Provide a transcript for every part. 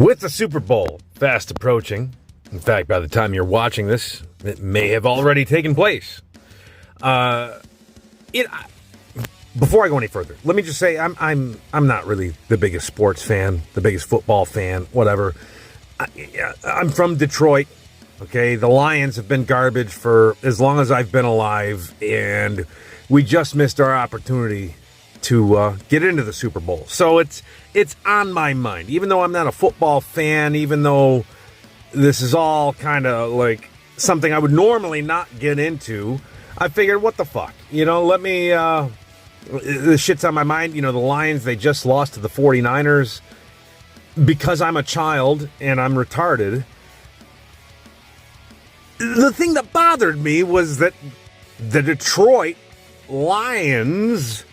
With the Super Bowl fast approaching, in fact, by the time you're watching this, it may have already taken place. Before I go any further, let me just say I'm not really the biggest sports fan, the biggest football fan, whatever. I'm from Detroit. Okay, the Lions have been garbage for as long as I've been alive, and we just missed our opportunity to get into the Super Bowl. So it's on my mind, even though I'm not a football fan, even though this is all kind of like something I would normally not get into. I figured, what the fuck? Let me, the shit's on my mind. The Lions, they just lost to the 49ers. Because I'm a child and I'm retarded, the thing that bothered me was that the Detroit Lions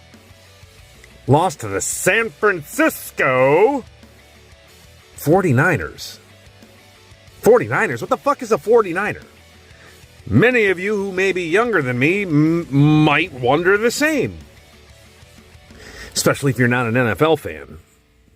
lost to the San Francisco 49ers. 49ers? What the fuck is a 49er? Many of you who may be younger than me might wonder the same. Especially if you're not an NFL fan.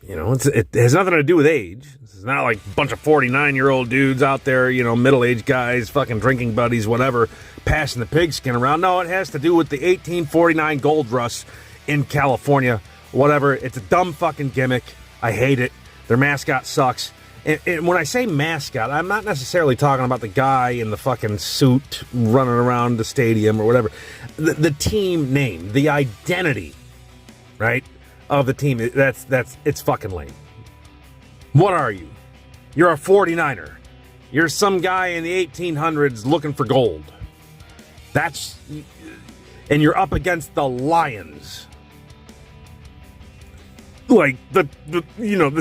It has nothing to do with age. This is not like a bunch of 49-year-old dudes out there, middle-aged guys, fucking drinking buddies, whatever, passing the pigskin around. No, it has to do with the 1849 gold rush in California, whatever. It's a dumb fucking gimmick. I hate it. Their mascot sucks. And when I say mascot, I'm not necessarily talking about the guy in the fucking suit running around the stadium or whatever. The team name, the identity, right, of the team, it's fucking lame. What are you? You're a 49er. You're some guy in the 1800s looking for gold. And you're up against the Lions. Like the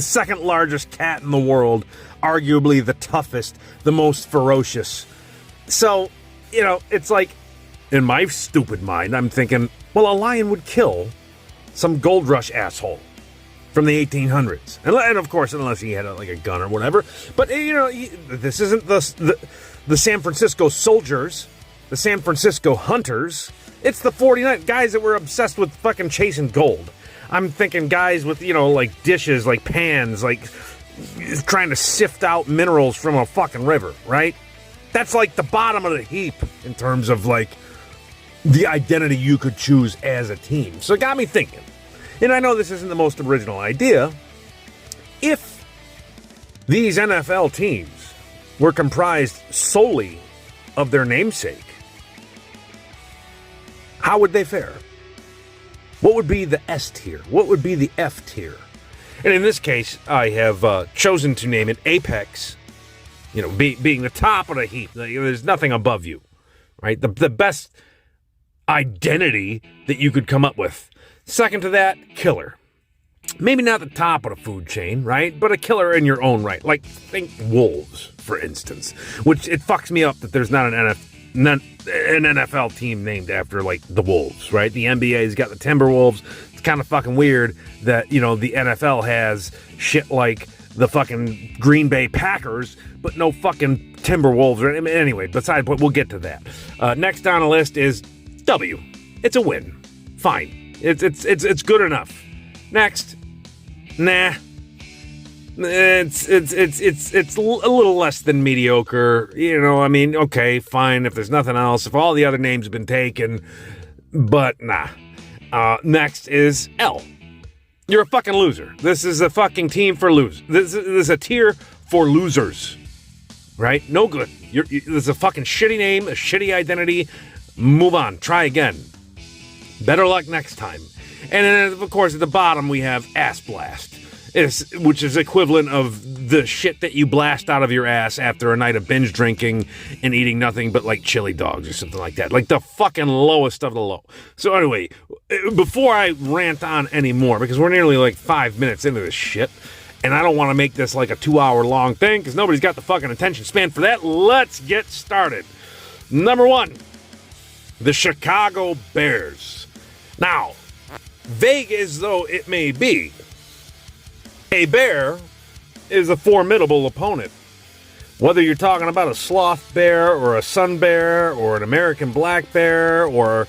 second largest cat in the world, arguably the toughest, the most ferocious. So, it's like, in my stupid mind, I'm thinking, well, a lion would kill some gold rush asshole from the 1800s. And of course, unless he had a gun or whatever. But, this isn't the San Francisco soldiers, the San Francisco hunters. It's the 49 guys that were obsessed with fucking chasing gold. I'm thinking guys with, dishes, like pans, like trying to sift out minerals from a fucking river, right? That's like the bottom of the heap in terms of the identity you could choose as a team. So it got me thinking. And I know this isn't the most original idea. If these NFL teams were comprised solely of their namesake, how would they fare? What would be the S tier? What would be the F tier? And in this case, I have chosen to name it Apex, being the top of the heap. There's nothing above you, right? The best identity that you could come up with. Second to that, killer. Maybe not the top of the food chain, right? But a killer in your own right. Like, think Wolves, for instance. Which, it fucks me up that there's not an NFL team named after, the Wolves, right? The NBA's got the Timberwolves. It's kind of fucking weird that, the NFL has shit like the fucking Green Bay Packers, but no fucking Timberwolves. Anyway, besides, but we'll get to that. Next on the list is W. It's a win. Fine. It's good enough. Next. Nah. It's a little less than mediocre. Okay, fine, if there's nothing else, if all the other names have been taken, but nah. Next is L. You're a fucking loser. This is a fucking team for losers. This is a tier for losers. Right? No good. This is a fucking shitty name, a shitty identity. Move on. Try again. Better luck next time. And then, of course, at the bottom we have Ass Blast. Which is equivalent of the shit that you blast out of your ass after a night of binge drinking and eating nothing but chili dogs or something like that. Like the fucking lowest of the low. So anyway, before I rant on anymore, because we're nearly 5 minutes into this shit, and I don't want to make this a 2-hour long thing because nobody's got the fucking attention span for that, let's get started. Number 1, the Chicago Bears. Now, vague as though it may be, a bear is a formidable opponent. Whether you're talking about a sloth bear or a sun bear or an American black bear or,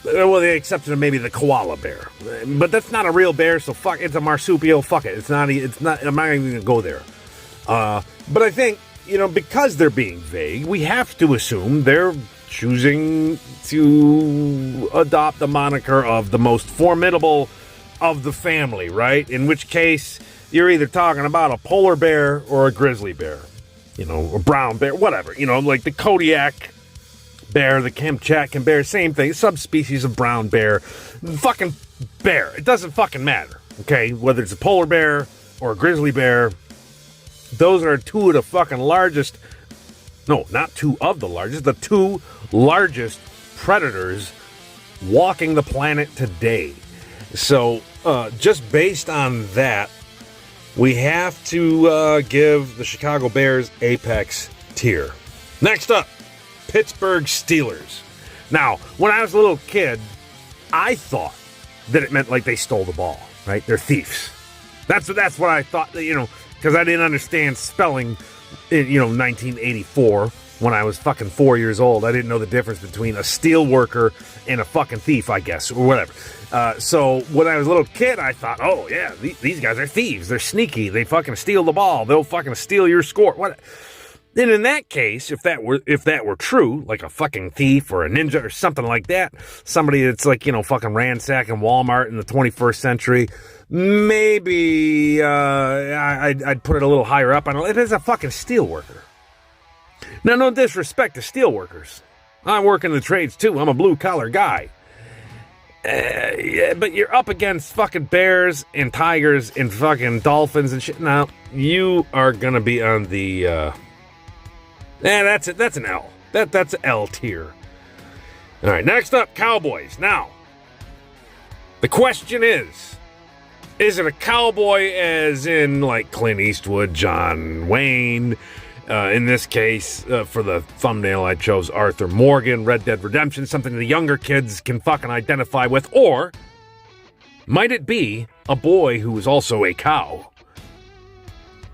well, the exception of maybe the koala bear. But that's not a real bear, so fuck, it's a marsupial, fuck it. I'm not even going to go there. But I think, because they're being vague, we have to assume they're choosing to adopt the moniker of the most formidable of the family, right? In which case, you're either talking about a polar bear or a grizzly bear, a brown bear, whatever, like the Kodiak bear, the Kamchatkan bear, same thing, subspecies of brown bear, fucking bear. It doesn't fucking matter, okay? Whether it's a polar bear or a grizzly bear, those are two of the fucking largest, no, not two of the largest, the two largest predators walking the planet today. So, just based on that, we have to give the Chicago Bears Apex tier. Next up, Pittsburgh Steelers. Now, when I was a little kid, I thought that it meant like they stole the ball, right? They're thieves. That's what I thought, because I didn't understand spelling in, 1984 when I was fucking 4 years old. I didn't know the difference between a steel worker and a fucking thief, I guess, or whatever. So when I was a little kid, I thought, oh, yeah, these guys are thieves. They're sneaky. They fucking steal the ball. They'll fucking steal your score. What? Then in that case, if that were true, like a fucking thief or a ninja or something like that, somebody that's like, fucking ransacking Walmart in the 21st century, maybe I'd put it a little higher up. It is a fucking steel worker. Now, no disrespect to steel workers. I work in the trades too. I'm a blue collar guy. Yeah, but you're up against fucking bears and tigers and fucking dolphins and shit. Now, you are gonna be on the that's it. That's an L. That's an L tier. All right, next up, Cowboys. Now, the question is it a cowboy as in like Clint Eastwood, John Wayne? In this case, for the thumbnail, I chose Arthur Morgan, Red Dead Redemption, something the younger kids can fucking identify with. Or might it be a boy who is also a cow?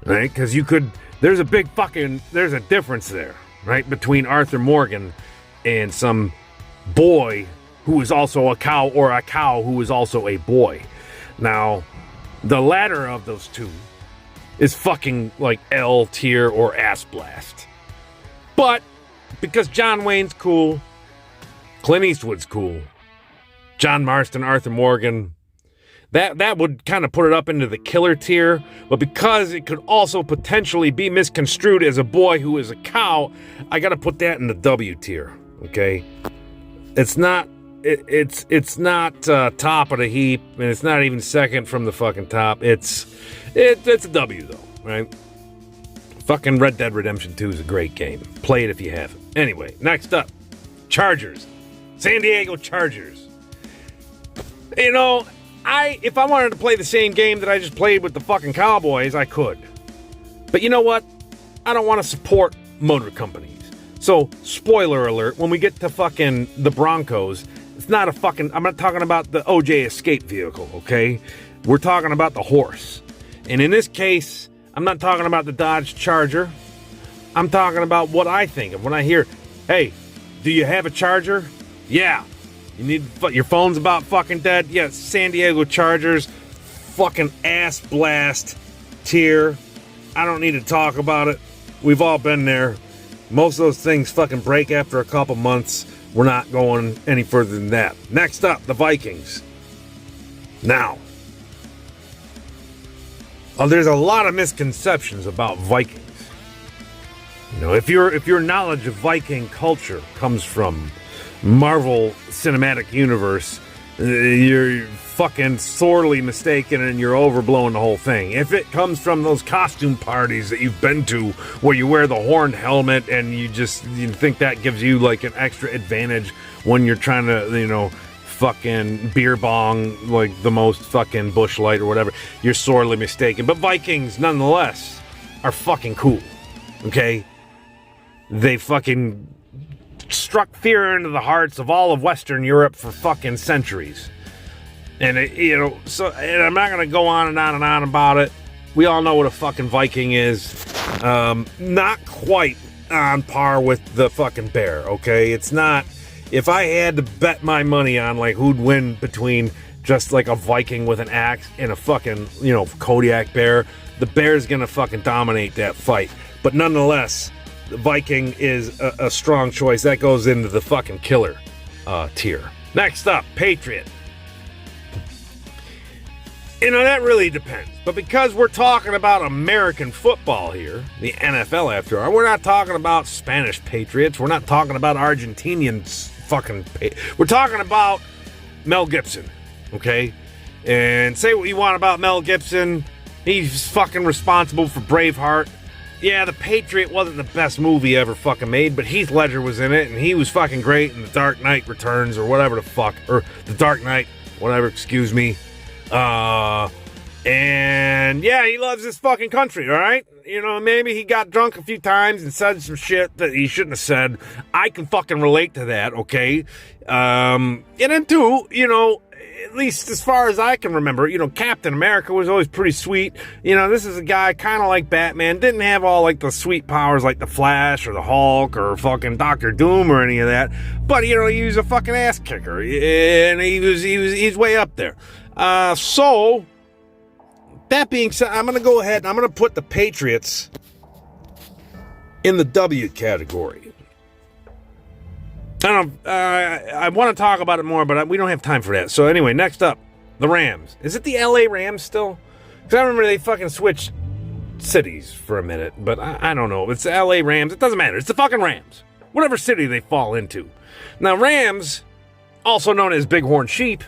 Right? Because there's a difference there, right? Between Arthur Morgan and some boy who is also a cow, or a cow who is also a boy. Now, the latter of those two is fucking like L tier or ass blast. But because John Wayne's cool, Clint Eastwood's cool, John Marston, Arthur Morgan, that would kind of put it up into the killer tier. But because it could also potentially be misconstrued as a boy who is a cow, I got to put that in the W tier. Okay, it's not top of the heap, and it's not even second from the fucking top. It's a W though, right? Fucking Red Dead Redemption 2 is a great game. Play it if you haven't. Anyway, next up, Chargers. San Diego Chargers. If I wanted to play the same game that I just played with the fucking Cowboys, I could. But you know what? I don't want to support motor companies. So, spoiler alert, when we get to fucking the Broncos, it's not I'm not talking about the OJ escape vehicle, okay? We're talking about the horse. And in this case, I'm not talking about the Dodge Charger. I'm talking about what I think of when I hear, hey, do you have a Charger? Yeah. You need your phone's about fucking dead? Yeah, San Diego Chargers, fucking ass blast tier. I don't need to talk about it. We've all been there. Most of those things fucking break after a couple months. We're not going any further than that. Next up, the Vikings. Now, there's a lot of misconceptions about Vikings. If your knowledge of Viking culture comes from Marvel Cinematic Universe, you're fucking sorely mistaken and you're overblowing the whole thing. If it comes from those costume parties that you've been to where you wear the horned helmet and you think that gives you like an extra advantage when you're trying to, fucking beer bong like the most fucking Busch Light or whatever, you're sorely mistaken. But Vikings, nonetheless, are fucking cool. Okay? They fucking struck fear into the hearts of all of Western Europe for fucking centuries. And and I'm not gonna go on and on and on about it. We all know what a fucking Viking is. Not quite on par with the fucking bear, okay? It's not. If I had to bet my money on like who'd win between just like a Viking with an axe and a fucking, Kodiak bear, the bear's gonna fucking dominate that fight. But nonetheless, the Viking is a strong choice. That goes into the fucking killer tier. Next up, Patriot. That really depends. But because we're talking about American football here, the NFL after all, we're not talking about Spanish Patriots. We're not talking about Argentinians we're talking about Mel Gibson, okay? And say what you want about Mel Gibson. He's fucking responsible for Braveheart. Yeah, The Patriot wasn't the best movie ever fucking made, but Heath Ledger was in it, and he was fucking great in The Dark Knight Returns, or whatever the fuck, or The Dark Knight, whatever, excuse me. And yeah, he loves his fucking country, all right? Maybe he got drunk a few times and said some shit that he shouldn't have said. I can fucking relate to that, okay? And then too, at least as far as I can remember, Captain America was always pretty sweet. This is a guy kind of like Batman, didn't have all like the sweet powers like the Flash or the Hulk or fucking Doctor Doom or any of that. But he was a fucking ass kicker, and he's way up there. So that being said, I'm gonna go ahead and I'm gonna put the Patriots in the W category. I want to talk about it more, but we don't have time for that. So anyway, next up, the Rams. Is it the LA Rams still? Because I remember they fucking switched cities for a minute, but I don't know. It's the LA Rams. It doesn't matter. It's the fucking Rams. Whatever city they fall into. Now, Rams, also known as Bighorn Sheep,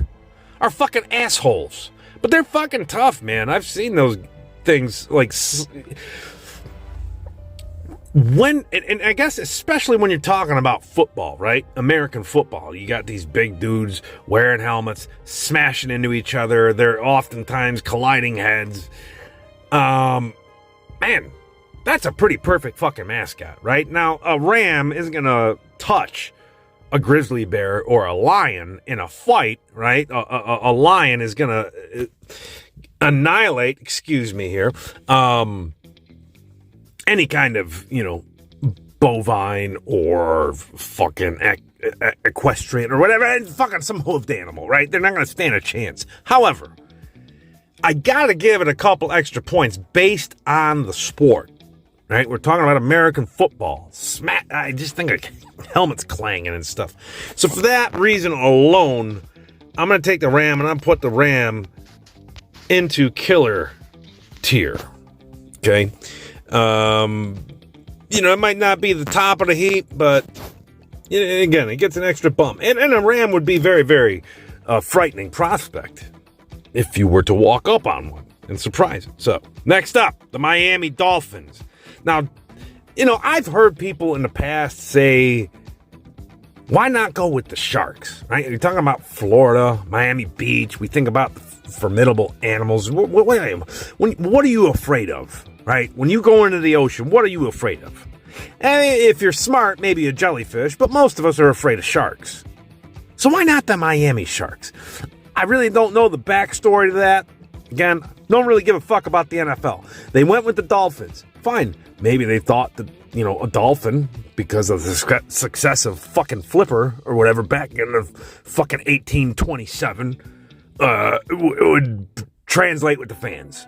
are fucking assholes. But they're fucking tough, man. I've seen those things, like... and I guess especially when you're talking about football, right? American football. You got these big dudes wearing helmets, smashing into each other. They're oftentimes colliding heads. Man, that's a pretty perfect fucking mascot, right? Now, a ram isn't going to touch a grizzly bear or a lion in a fight, right? A lion is going to annihilate, excuse me here, any kind of, bovine or fucking equestrian or whatever, fucking some hoofed animal, right? They're not going to stand a chance. However, I got to give it a couple extra points based on the sport, right? We're talking about American football. I just think of helmets clanging and stuff. So for that reason alone, I'm going to take the Ram and I'm put the Ram into killer tier. Okay. It might not be the top of the heap, but again, it gets an extra bump. And a Ram would be very, very frightening prospect if you were to walk up on one and surprise it. So, next up, the Miami Dolphins. Now, I've heard people in the past say, why not go with the Sharks, right? You're talking about Florida, Miami Beach. We think about the formidable animals. What are you afraid of? Right? When you go into the ocean, what are you afraid of? And if you're smart, maybe a jellyfish, but most of us are afraid of sharks. So why not the Miami Sharks? I really don't know the backstory to that. Again, don't really give a fuck about the NFL. They went with the Dolphins. Fine. Maybe they thought that, a dolphin, because of the success of fucking Flipper or whatever back in the fucking 1827, would translate with the fans.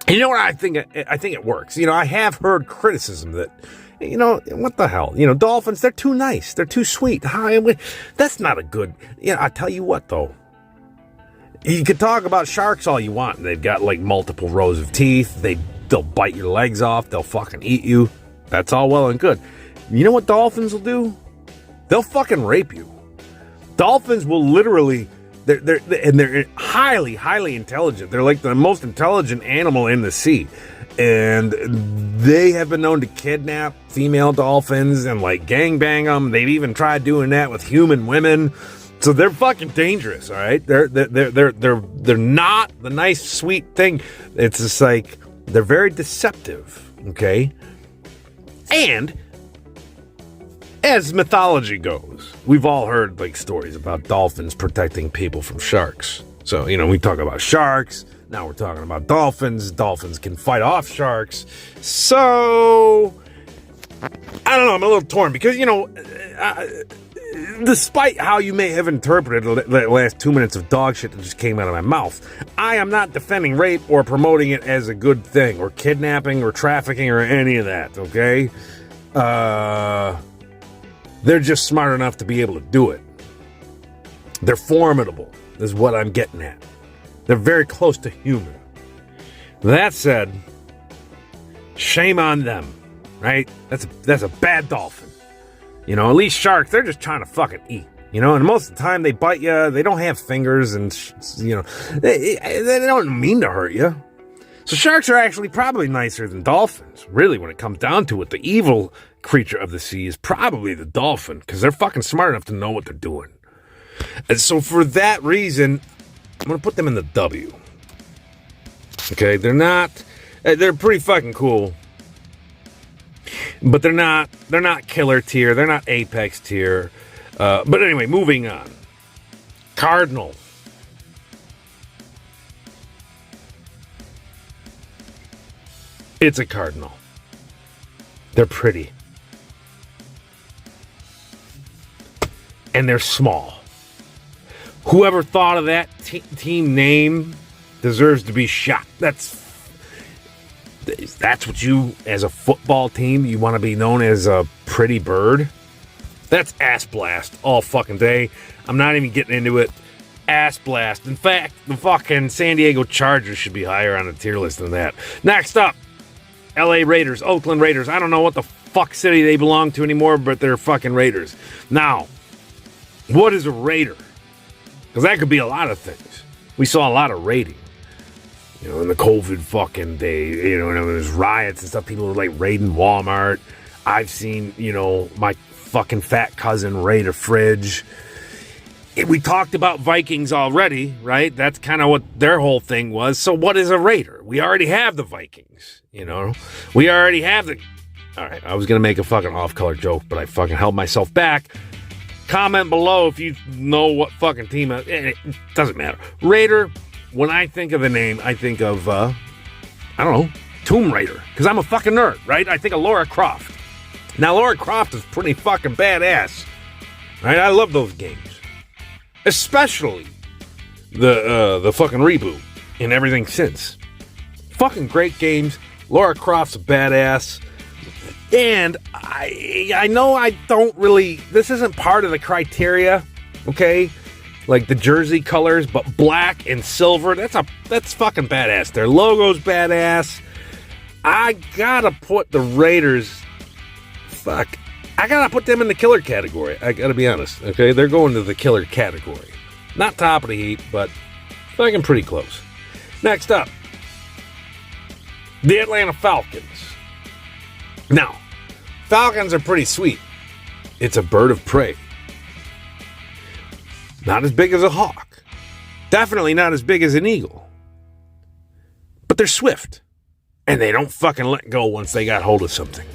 You know what I think it works. I have heard criticism that, what the hell? Dolphins, they're too nice. They're too sweet. That's not a good... I tell you what, though. You can talk about sharks all you want. They've got, like, multiple rows of teeth. They'll bite your legs off. They'll fucking eat you. That's all well and good. You know what dolphins will do? They'll fucking rape you. Dolphins will literally... They're highly, highly intelligent. They're like the most intelligent animal in the sea. And they have been known to kidnap female dolphins and like gangbang them. They've even tried doing that with human women. So they're fucking dangerous, all right? They're not the nice, sweet thing. It's just like they're very deceptive, okay? And as mythology goes, we've all heard like stories about dolphins protecting people from sharks. So, we talk about sharks. Now we're talking about dolphins. Dolphins can fight off sharks. So, I don't know. I'm a little torn because, despite how you may have interpreted the last 2 minutes of dog shit that just came out of my mouth, I am not defending rape or promoting it as a good thing, or kidnapping or trafficking or any of that, okay? They're just smart enough to be able to do it. They're formidable, is what I'm getting at. They're very close to human. That said, shame on them, right? That's a bad dolphin. You know, at least sharks, they're just trying to fucking eat. You know, and most of the time they bite you. They don't have fingers, and, you know, they don't mean to hurt you. So sharks are actually probably nicer than dolphins. Really, when it comes down to it, the evil creature of the sea is probably the dolphin, because they're fucking smart enough to know what they're doing. And so for that reason, I'm going to put them in the W. Okay, they're pretty fucking cool. But they're not killer tier. They're not apex tier. But anyway, moving on. Cardinal. It's a cardinal. They're pretty. And they're small. Whoever thought of that team name deserves to be shot. That's what you, as a football team, you want to be known as a pretty bird? That's ass blast all fucking day. I'm not even getting into it. Ass blast. In fact, the fucking San Diego Chargers should be higher on the tier list than that. Next up, LA Raiders, Oakland Raiders. I don't know what the fuck city they belong to anymore, but they're fucking Raiders. Now, what is a Raider? Because that could be a lot of things. We saw a lot of raiding. You know, in the COVID fucking day, you know, when there was riots and stuff, people were like raiding Walmart. I've seen, you know, my fucking fat cousin raid a fridge. We talked about Vikings already, right? That's kind of what their whole thing was. So what is a raider? We already have the Vikings, you know? We already have the... All right, I was going to make a fucking off-color joke, but I fucking held myself back. Comment below if you know what fucking team... It doesn't matter. Raider... When I think of the name, I think of, I don't know, Tomb Raider. Because I'm a fucking nerd, right? I think of Lara Croft. Now, Lara Croft is pretty fucking badass. Right? I love those games. Especially the fucking reboot and everything since. Fucking great games. Lara Croft's a badass. And I know I don't really... This isn't part of the criteria, okay? Like the jersey colors, but black and silver, that's fucking badass. Their logo's badass. I gotta put the Raiders, I gotta put them in the killer category. I gotta be honest, okay? They're going to the killer category. Not top of the heap, but fucking pretty close. Next up, the Atlanta Falcons. Now, Falcons are pretty sweet. It's a bird of prey. Not as big as a hawk. Definitely not as big as an eagle. But they're swift. And they don't fucking let go once they got hold of something.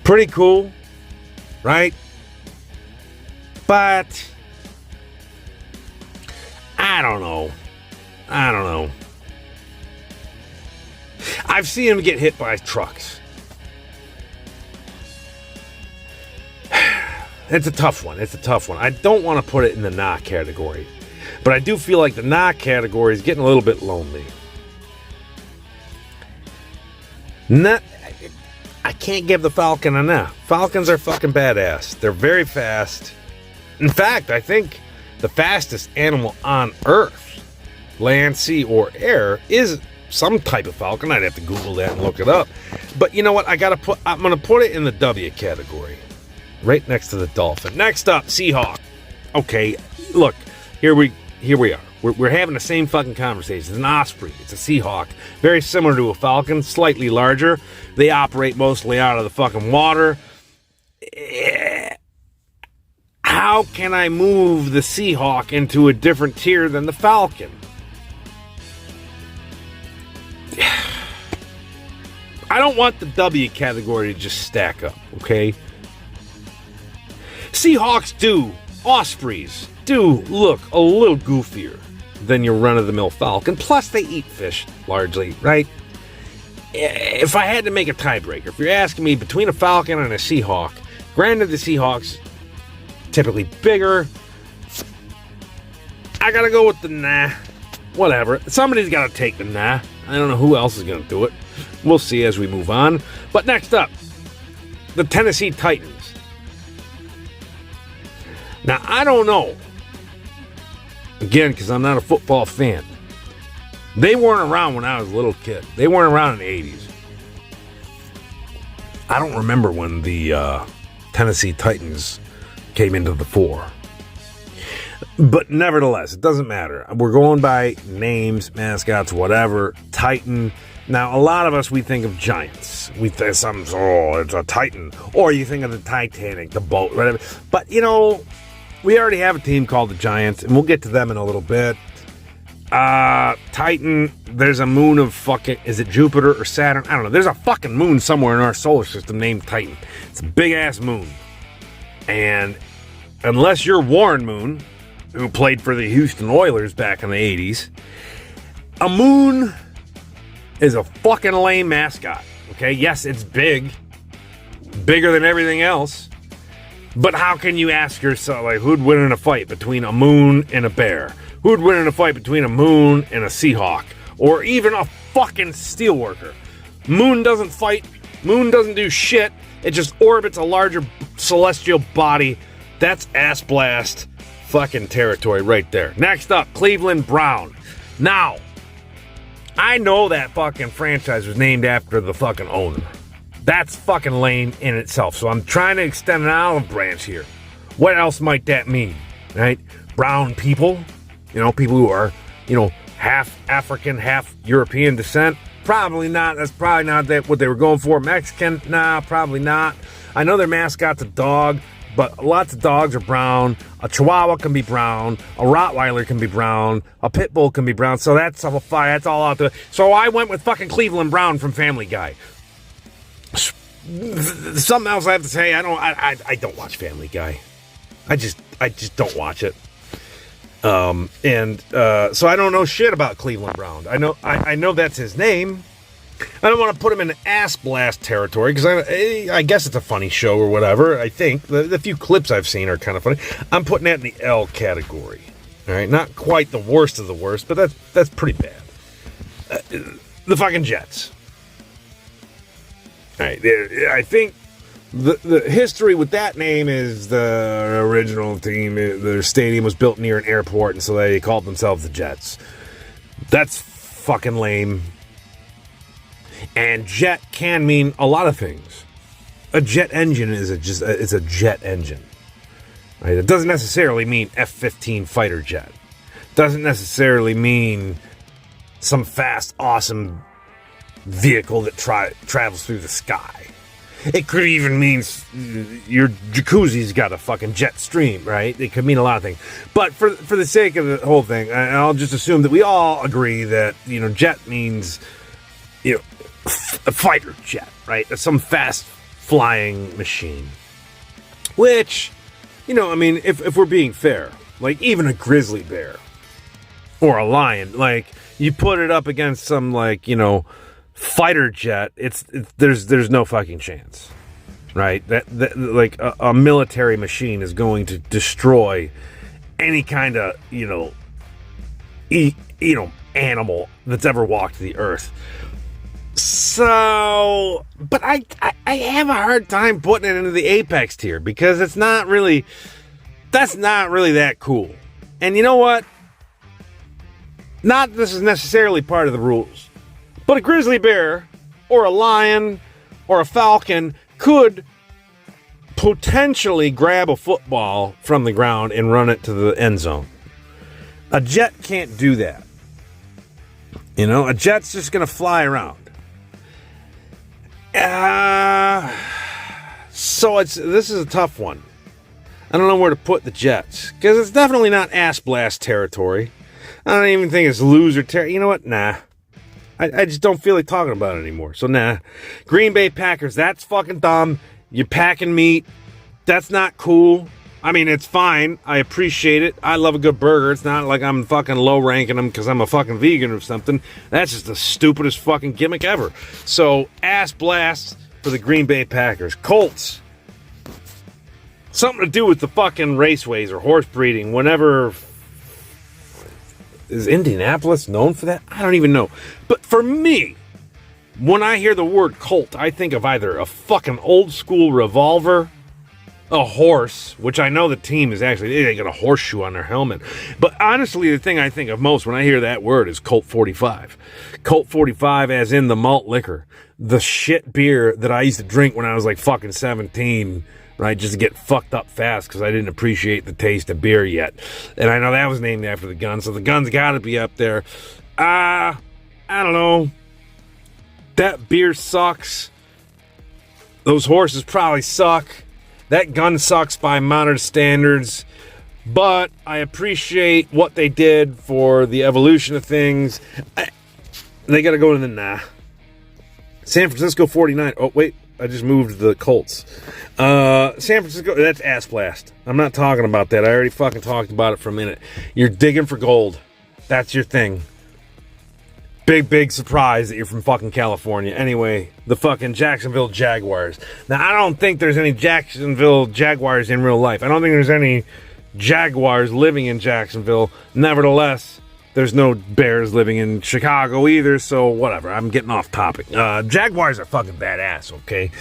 Pretty cool. Right? But... I don't know. I've seen them get hit by trucks. It's a tough one. I don't want to put it in the nah category. But I do feel like the nah category is getting a little bit lonely. I can't give the Falcon a nah. Falcons are fucking badass. They're very fast. In fact, I think the fastest animal on Earth, land, sea, or air, is some type of falcon. I'd have to Google that and look it up. But you know what? I'm going to put it in the W category. Right next to the dolphin. Next up, Seahawk. Okay, look, here we are. We're having the same fucking conversation. It's an osprey. It's a Seahawk. Very similar to a falcon, slightly larger. They operate mostly out of the fucking water. How can I move the Seahawk into a different tier than the falcon? I don't want the W category to just stack up, okay? Seahawks Ospreys do look a little goofier than your run-of-the-mill falcon. Plus, they eat fish, largely, right? If I had to make a tiebreaker, if you're asking me between a falcon and a Seahawk, granted the Seahawks typically bigger. I gotta go with the nah. Whatever. Somebody's gotta take the nah. I don't know who else is gonna do it. We'll see as we move on. But next up, the Tennessee Titans. Now, I don't know. Again, because I'm not a football fan. They weren't around when I was a little kid. They weren't around in the 80s. I don't remember when the Tennessee Titans came into the fore. But nevertheless, it doesn't matter. We're going by names, mascots, whatever. Titan. Now, a lot of us, we think of giants. We think it's a Titan. Or you think of the Titanic, the boat, whatever. But, we already have a team called the Giants, and we'll get to them in a little bit. Titan, there's a moon of fucking, is it Jupiter or Saturn? I don't know. There's a fucking moon somewhere in our solar system named Titan. It's a big-ass moon. And unless you're Warren Moon, who played for the Houston Oilers back in the 80s, a moon is a fucking lame mascot. Okay? Yes, it's big. Bigger than everything else. But how can you ask yourself, like, who'd win in a fight between a moon and a bear? Who'd win in a fight between a moon and a Seahawk? Or even a fucking steelworker? Moon doesn't fight. Moon doesn't do shit. It just orbits a larger celestial body. That's ass blast fucking territory right there. Next up, Cleveland Brown. Now, I know that fucking franchise was named after the fucking owner. That's fucking lame in itself. So I'm trying to extend an olive branch here. What else might that mean? Right? Brown people. People who are, half African, half European descent. Probably not. That's probably not what they were going for. Mexican? Nah, probably not. I know their mascot's a dog, but lots of dogs are brown. A Chihuahua can be brown. A Rottweiler can be brown. A Pit Bull can be brown. So that's all out there. So I went with fucking Cleveland Brown from Family Guy. Something else I have to say. I don't watch Family Guy. I just don't watch it. So I don't know shit about Cleveland Brown. I know that's his name. I don't want to put him in ass blast territory because I guess it's a funny show or whatever. I think the few clips I've seen are kind of funny. I'm putting that in the L category. All right, not quite the worst of the worst, but that's pretty bad. The fucking Jets. All right, I think the history with that name is the original team. Their stadium was built near an airport, and so they called themselves the Jets. That's fucking lame. And jet can mean a lot of things. A jet engine is a jet engine. Right? It doesn't necessarily mean F-15 fighter jet. Doesn't necessarily mean some fast, awesome vehicle that travels through the sky. It could even mean your jacuzzi's got a fucking jet stream, right? It could mean a lot of things. But for the sake of the whole thing, I'll just assume that we all agree that, jet means, a fighter jet, right? Some fast flying machine. Which, if we're being fair, like even a grizzly bear or a lion, like you put it up against some fighter jet, there's no fucking chance, right? That like a military machine is going to destroy any kind of animal that's ever walked the earth. So, but I have a hard time putting it into the apex tier because that's not really that cool. And you know what? Not this is necessarily part of the rules. But a grizzly bear, or a lion, or a falcon could potentially grab a football from the ground and run it to the end zone. A jet can't do that. A jet's just going to fly around. So this is a tough one. I don't know where to put the Jets, because it's definitely not ass blast territory. I don't even think it's loser territory. You know what? Nah. I just don't feel like talking about it anymore. So nah. Green Bay Packers, that's fucking dumb. You're packing meat. That's not cool. I mean, it's fine. I appreciate it. I love a good burger. It's not like I'm fucking low ranking them because I'm a fucking vegan or something. That's just the stupidest fucking gimmick ever. So, ass blast for the Green Bay Packers. Colts. Something to do with the fucking raceways or horse breeding. Whenever, is Indianapolis known for that? I don't even know. But for me, when I hear the word colt, I think of either a fucking old school revolver, a horse, which I know the team is actually, they got a horseshoe on their helmet. But honestly, the thing I think of most when I hear that word is Colt 45. Colt 45 as in the malt liquor. The shit beer that I used to drink when I was like fucking 17, right? Just to get fucked up fast because I didn't appreciate the taste of beer yet. And I know that was named after the gun, so the gun's got to be up there. I don't know. That beer sucks. Those horses probably suck. That gun sucks by modern standards. But I appreciate what they did for the evolution of things. They got to go to the San Francisco 49. Oh, wait. I just moved the Colts. San Francisco, that's ass blast. I'm not talking about that. I already fucking talked about it for a minute. You're digging for gold. That's your thing. Big surprise that you're from fucking California. Anyway, the fucking Jacksonville Jaguars. Now, I don't think there's any Jacksonville Jaguars in real life. I don't think there's any Jaguars living in Jacksonville. Nevertheless, there's no Bears living in Chicago either, so whatever. I'm getting off topic. Jaguars are fucking badass, okay?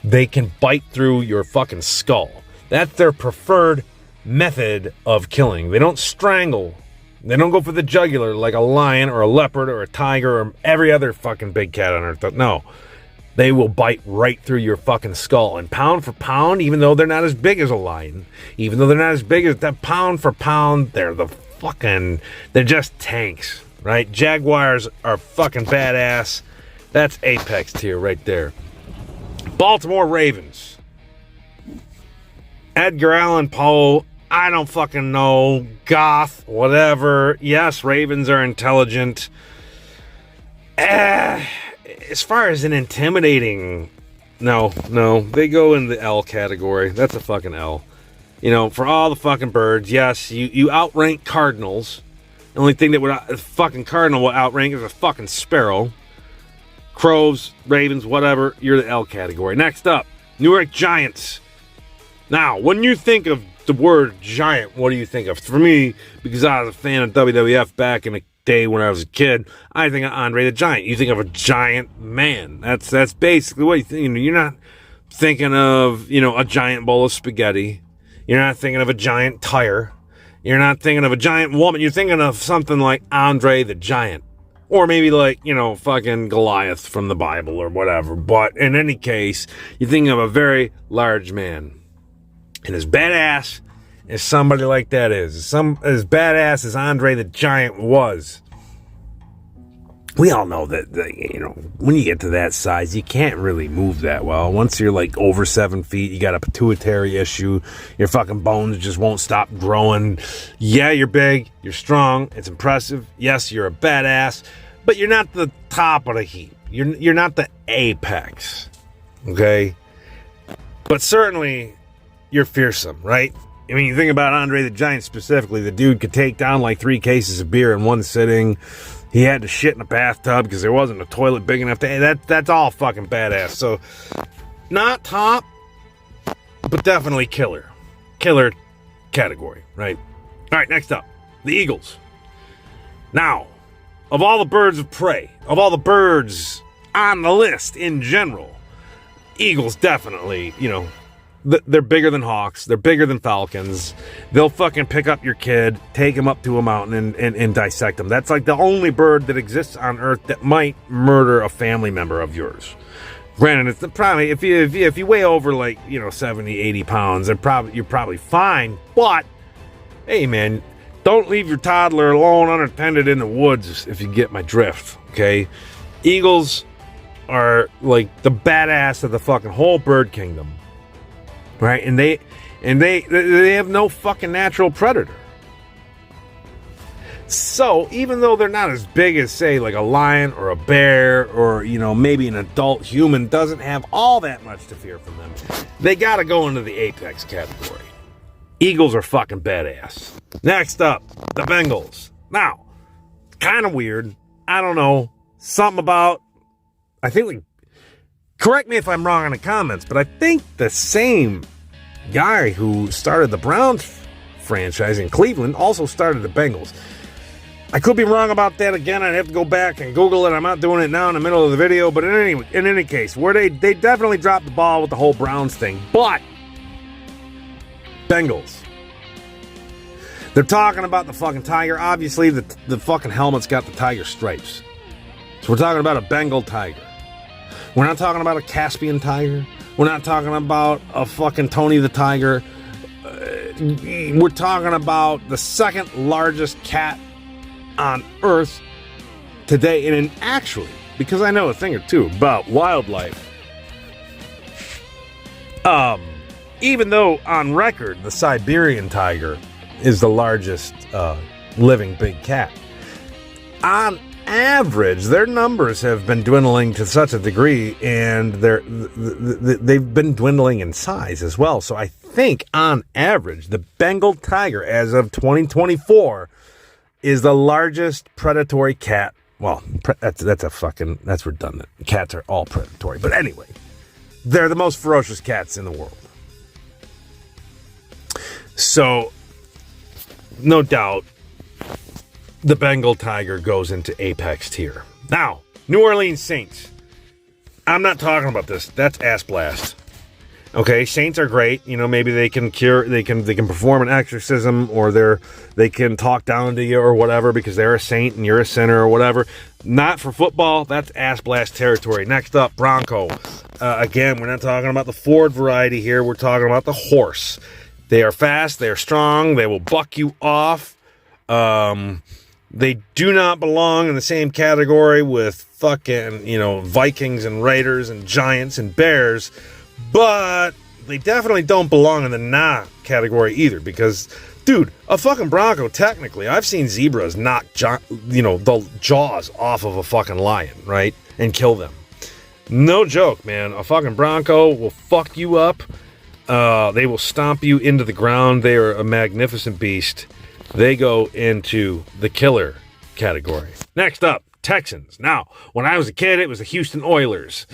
They can bite through your fucking skull. That's their preferred method of killing. They don't strangle. They don't go for the jugular like a lion or a leopard or a tiger or every other fucking big cat on earth. No. They will bite right through your fucking skull. And pound for pound, even though they're not as big as a lion, even though they're not as big as that, pound for pound, they're just tanks, right? Jaguars are fucking badass. That's apex tier right there. Baltimore Ravens. Edgar Allan Poe. I don't fucking know. Goth, whatever. Yes, Ravens are intelligent. As far as an intimidating, no. They go in the L category. That's a fucking L. You know, for all the fucking birds, yes, you outrank cardinals. The only thing that would a fucking cardinal will outrank is a fucking sparrow. Crows, ravens, whatever, you're the L category. Next up, New York Giants. Now, when you think of the word giant, what do you think of? For me, because I was a fan of WWF back in the day when I was a kid, I think of Andre the Giant. You think of a giant man. That's basically what you think. You're not thinking of, a giant bowl of spaghetti. You're not thinking of a giant tire. You're not thinking of a giant woman. You're thinking of something like Andre the Giant. Or maybe like, fucking Goliath from the Bible or whatever. But in any case, you're thinking of a very large man. And as badass as somebody like that is, as badass as Andre the Giant was, we all know that, when you get to that size, you can't really move that well. Once you're like over 7 feet, you got a pituitary issue. Your fucking bones just won't stop growing. Yeah, you're big. You're strong. It's impressive. Yes, you're a badass. But you're not the top of the heap. You're not the apex. Okay? But certainly, you're fearsome, right? I mean, you think about Andre the Giant specifically. The dude could take down like 3 cases of beer in one sitting. He had to shit in a bathtub because there wasn't a toilet big enough to... That's all fucking badass. So, not top, but definitely killer. Killer category, right? All right, next up. The Eagles. Now, of all the birds of prey, of all the birds on the list in general, Eagles definitely, they're bigger than hawks. They're bigger than falcons. They'll fucking pick up your kid, take him up to a mountain, and dissect him. That's like the only bird that exists on Earth that might murder a family member of yours. Granted, it's probably if you weigh over like 70, 80 pounds, you're probably fine. But hey, man, don't leave your toddler alone unattended in the woods. If you get my drift, okay? Eagles are like the badass of the fucking whole bird kingdom. Right, and they have no fucking natural predator. So even though they're not as big as, say, like a lion or a bear or maybe an adult human doesn't have all that much to fear from them, they gotta go into the apex category. Eagles are fucking badass. Next up, the Bengals. Now, kind of weird. I don't know. Something about. I think correct me if I'm wrong in the comments, but I think the same guy who started the Browns franchise in Cleveland also started the Bengals. I could be wrong about that. Again, I'd have to go back and Google it. I'm not doing it now in the middle of the video. But in any case, where they definitely dropped the ball with the whole Browns thing. But Bengals. They're talking about the fucking tiger. Obviously, the fucking helmet's got the tiger stripes. So we're talking about a Bengal tiger. We're not talking about a Caspian tiger. We're not talking about a fucking Tony the Tiger. We're talking about the second largest cat on Earth today. And actually, because I know a thing or two about wildlife, even though on record the Siberian tiger is the largest living big cat, on average their numbers have been dwindling to such a degree, and they've been dwindling in size as well. So I think on average the Bengal tiger as of 2024 is the largest predatory cat. Well, that's redundant. Cats are all predatory, but anyway, they're the most ferocious cats in the world. So no doubt the Bengal tiger goes into apex tier. Now, New Orleans Saints. I'm not talking about this. That's ass blast. Okay, Saints are great. You know, maybe they can perform an exorcism, or they can talk down to you or whatever because they're a saint and you're a sinner or whatever. Not for football. That's ass blast territory. Next up, Bronco. Again, we're not talking about the Ford variety here. We're talking about the horse. They are fast. They are strong. They will buck you off. They do not belong in the same category with fucking, Vikings and Raiders and Giants and Bears, but they definitely don't belong in the nah category either, because, dude, a fucking Bronco, technically, I've seen zebras knock, the jaws off of a fucking lion, right, and kill them. No joke, man. A fucking Bronco will fuck you up. They will stomp you into the ground. They are a magnificent beast. They go into the killer category. Next up, Texans. Now, when I was a kid, it was the Houston Oilers.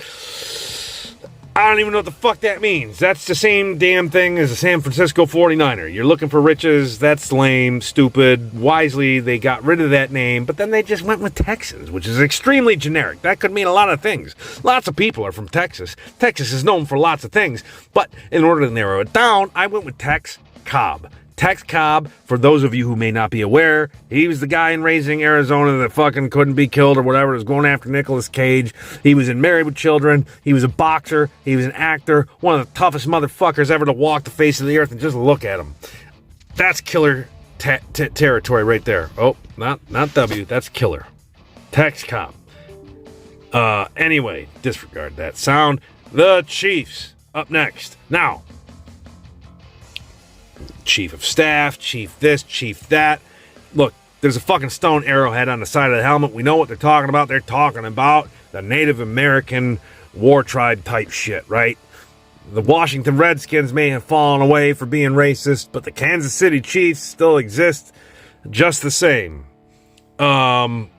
I don't even know what the fuck that means. That's the same damn thing as the San Francisco 49er. You're looking for riches. That's lame, stupid. Wisely, they got rid of that name, but then they just went with Texans, which is extremely generic. That could mean a lot of things. Lots of people are from Texas. Texas is known for lots of things, but in order to narrow it down, I went with Tex Cobb. Tex Cobb, for those of you who may not be aware, he was the guy in Raising Arizona that fucking couldn't be killed or whatever, was going after Nicolas Cage. He was in Married with Children. He was a boxer. He was an actor. One of the toughest motherfuckers ever to walk the face of the earth, and just look at him. That's killer territory right there. Oh, not W. That's killer. Tex Cobb. Anyway, disregard that sound. The Chiefs up next. Now, Chief of Staff, Chief this, Chief that. Look, there's a fucking stone arrowhead on the side of the helmet. We know what they're talking about. They're talking about the Native American war tribe type shit, right? The Washington Redskins may have fallen away for being racist, but the Kansas City Chiefs still exist just the same. Fucking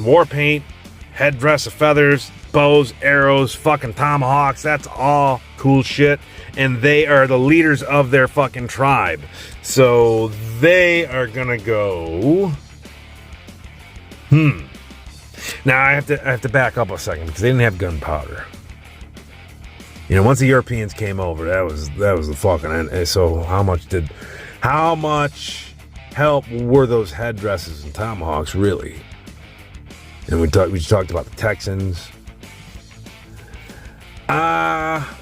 war paint, headdress of feathers, bows, arrows, fucking tomahawks. That's all cool shit. And they are the leaders of their fucking tribe. So they are gonna go. Now I have to back up a second, because they didn't have gunpowder. Once the Europeans came over, that was the fucking end. So how much help were those headdresses and tomahawks really? And we talked about the Texans.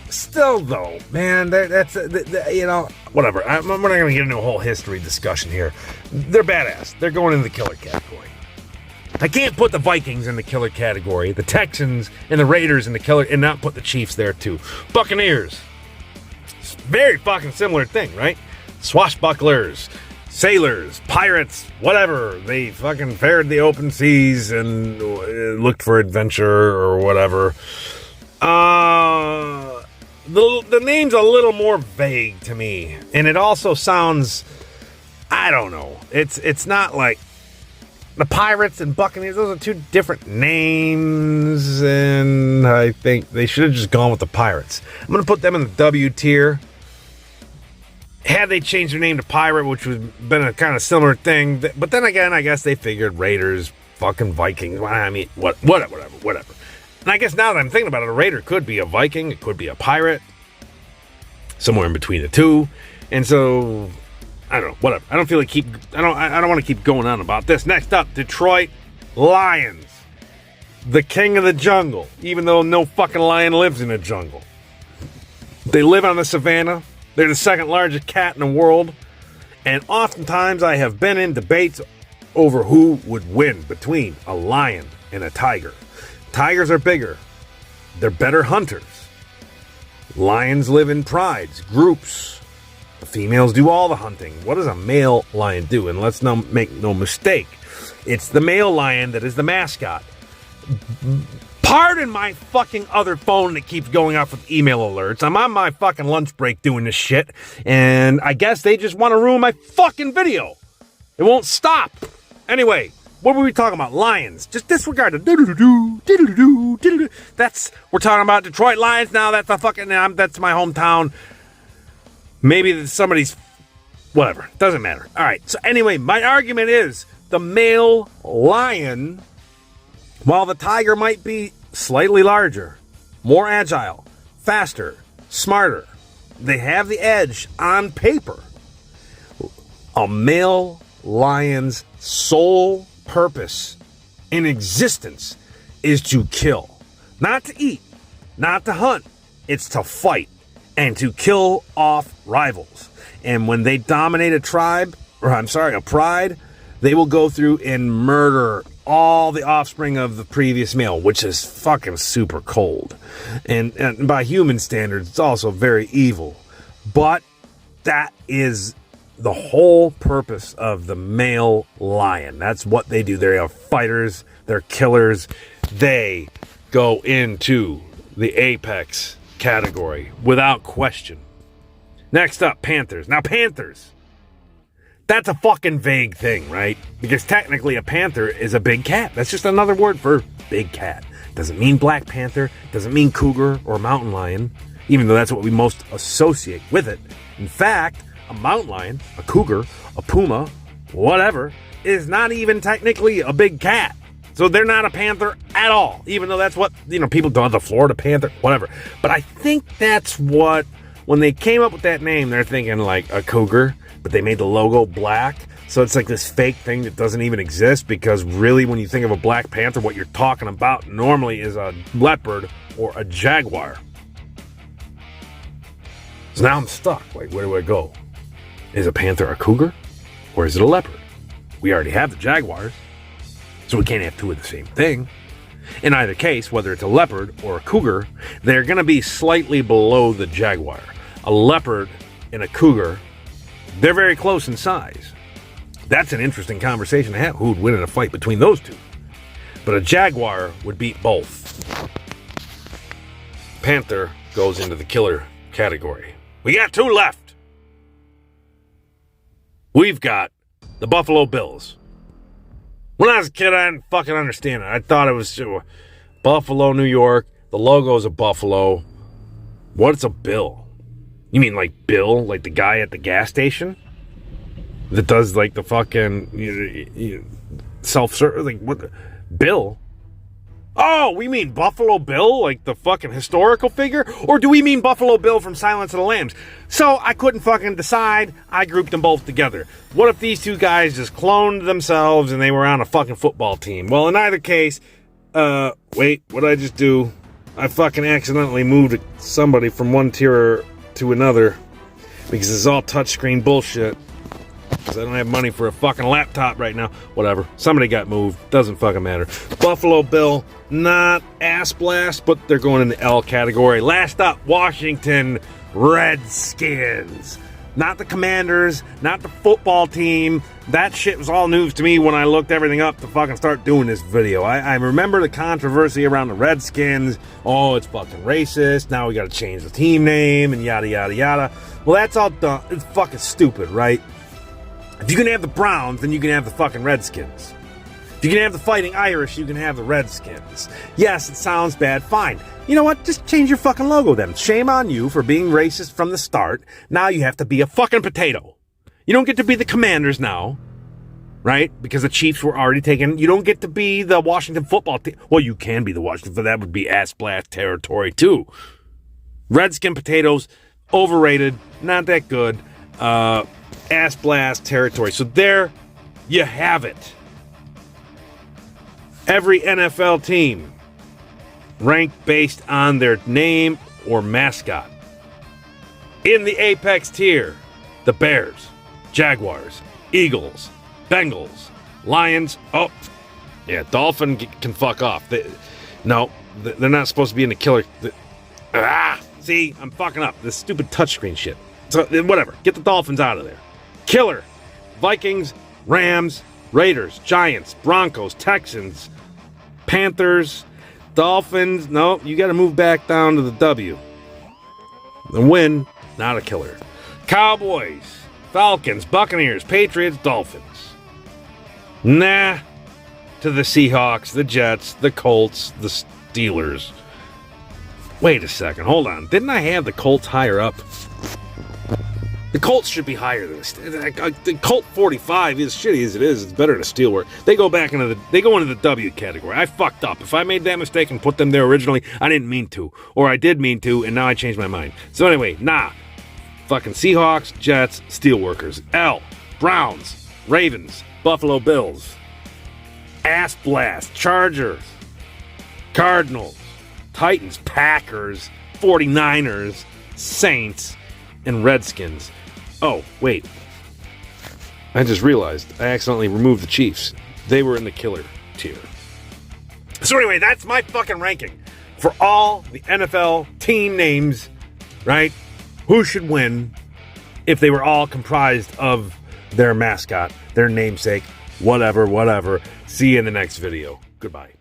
Still though, man, that's whatever. We're not gonna get into a whole history discussion here. They're badass. They're going into the killer category. I can't put the Vikings in the killer category, the Texans and the Raiders in the killer, and not put the Chiefs there too. Buccaneers, it's very fucking similar thing, right? Swashbucklers, sailors, pirates, whatever. They fucking fared the open seas and looked for adventure or whatever. The name's a little more vague to me, and it also sounds, I don't know. It's not like the Pirates and Buccaneers. Those are two different names, and and I think they should have just gone with the Pirates. I'm going to put them in the W tier. Had they changed their name to Pirate, which would have been a kind of similar thing, but then again, I guess they figured Raiders, fucking Vikings, I mean, whatever. And I guess now that I'm thinking about it, a Raider could be a Viking, it could be a Pirate, somewhere in between the two, and so, I don't know, whatever. I don't want to keep going on about this. Next up, Detroit Lions. The king of the jungle, even though no fucking lion lives in a jungle. They live on the savannah. They're the second largest cat in the world. And oftentimes I have been in debates over who would win between a lion and a tiger. Tigers are bigger. They're better hunters. Lions live in prides, groups. The females do all the hunting. What does a male lion do? And let's make no mistake. It's the male lion that is the mascot. Pardon my fucking other phone that keeps going off with email alerts. I'm on my fucking lunch break doing this shit, and I guess they just want to ruin my fucking video. It won't stop. Anyway, what were we talking about? Lions. Just disregard the diddle-doo. We're talking about Detroit Lions now. That's my hometown. Maybe somebody's, whatever. Doesn't matter. All right. So anyway, my argument is the male lion, while the tiger might be slightly larger, more agile, faster, smarter, they have the edge on paper. A male lion's sole purpose in existence is to kill. Not to eat, not to hunt. It's to fight and to kill off rivals. And when they dominate a pride, they will go through and murder all the offspring of the previous male, which is fucking super cold. And by human standards, it's also very evil. But that is the whole purpose of the male lion. That's what they do. They are fighters. They're killers. They go into the apex category without question. Next up, panthers. Now, panthers. That's a fucking vague thing, right? Because technically a panther is a big cat. That's just another word for big cat. Doesn't mean black panther, doesn't mean cougar or mountain lion, even though that's what we most associate with it. In fact, a mountain lion, a cougar, a puma, whatever, is not even technically a big cat. So they're not a panther at all, even though that's what, people do, the Florida panther, whatever. But I think that's what, when they came up with that name, they're thinking like a cougar, but they made the logo black. So it's like this fake thing that doesn't even exist, because really when you think of a black panther, what you're talking about normally is a leopard or a jaguar. So now I'm stuck. Like, where do I go? Is a panther a cougar or is it a leopard? We already have the jaguars, so we can't have two of the same thing. In either case, whether it's a leopard or a cougar, they're going to be slightly below the jaguar. A leopard and a cougar, they're very close in size. That's an interesting conversation to have. Who would win in a fight between those two? But a jaguar would beat both. Panther goes into the killer category. We got two left. We've got the Buffalo Bills. When I was a kid, I didn't fucking understand it. I thought it was Buffalo, New York. The logo's a buffalo. What's a bill? You mean like Bill, like the guy at the gas station that does like the fucking self-service? Like what? Bill? Oh, we mean Buffalo Bill, like the fucking historical figure? Or do we mean Buffalo Bill from Silence of the Lambs? So I couldn't fucking decide. I grouped them both together. What if these two guys just cloned themselves and they were on a fucking football team? Well, in either case, wait, what did I just do? I fucking accidentally moved somebody from one tier to another because it's all touchscreen bullshit. Because I don't have money for a fucking laptop right now. Whatever. Somebody got moved. Doesn't fucking matter. Buffalo Bill, not ass blast, but they're going in the L category. Last up, Washington Redskins. Not the Commanders, not the football team. That shit was all news to me when I looked everything up to fucking start doing this video. I remember the controversy around the Redskins. Oh, it's fucking racist. Now we gotta change the team name and yada, yada, yada. Well, that's all done. It's fucking stupid, right? If you can have the Browns, then you can have the fucking Redskins. If you can have the Fighting Irish, you can have the Redskins. Yes, it sounds bad. Fine. You know what? Just change your fucking logo then. Shame on you for being racist from the start. Now you have to be a fucking potato. You don't get to be the Commanders now, right? Because the Chiefs were already taken. You don't get to be the Washington football team. Well, you can be the Washington, but that would be ass blast territory too. Redskin potatoes, overrated, not that good. Ass blast territory. So there you have it. Every NFL team ranked based on their name or mascot. In the apex tier, the Bears, Jaguars, Eagles, Bengals, Lions. Oh, yeah, Dolphin can fuck off. They're not supposed to be in the killer. See, I'm fucking up. This stupid touchscreen shit. So, whatever. Get the Dolphins out of there. Killer. Vikings, Rams, Raiders, Giants, Broncos, Texans, Panthers, Dolphins. No, you got to move back down to the W. The win, not a killer. Cowboys, Falcons, Buccaneers, Patriots, Dolphins. Nah. To the Seahawks, the Jets, the Colts, the Steelers. Wait a second. Hold on. Didn't I have the Colts higher up? The Colts should be higher than this. The Colt 45, as shitty as it is, it's better than a Steelwork. They go into the W category. I fucked up. If I made that mistake and put them there originally, I didn't mean to. Or I did mean to, and now I changed my mind. So anyway, nah. Fucking Seahawks, Jets, Steelworkers. L. Browns, Ravens, Buffalo Bills. Ass blast, Chargers, Cardinals, Titans, Packers, 49ers, Saints, and Redskins. Oh, wait. I just realized I accidentally removed the Chiefs. They were in the killer tier. So anyway, that's my fucking ranking for all the NFL team names, right? Who should win if they were all comprised of their mascot, their namesake, whatever. See you in the next video. Goodbye.